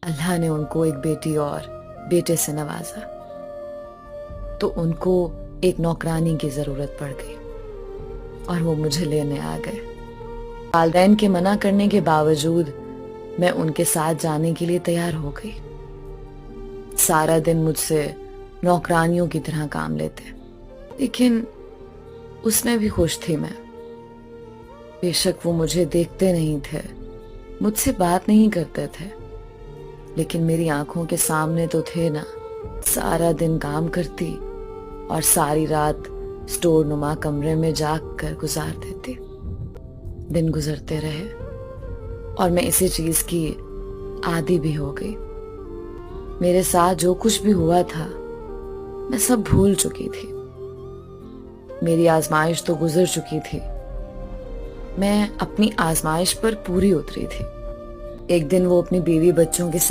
अल्लाह ने उनको एक बेटी और बेटे से नवाजा तो उनको एक नौकरानी की जरूरत पड़ गई और वो मुझे लेने आ गए। वालिदैन के मना करने के बावजूद मैं उनके साथ जाने के लिए तैयार हो गई। सारा दिन मुझसे नौकरानियों की तरह काम लेते, लेकिन उसमें भी खुश थी मैं। बेशक वो मुझे देखते नहीं थे, मुझसे बात नहीं करते थे, लेकिन मेरी आंखों के सामने तो थे ना। सारा दिन काम करती और सारी रात स्टोर नुमा कमरे में जाग कर गुजार देती। दिन गुजरते रहे और मैं इसी चीज की आदी भी हो गई। मेरे साथ जो कुछ भी हुआ था मैं सब भूल चुकी थी। मेरी आजमाइश तो गुजर चुकी थी, मैं अपनी आजमाइश पर पूरी उतरी थी। एक दिन वो अपनी बीवी बच्चों के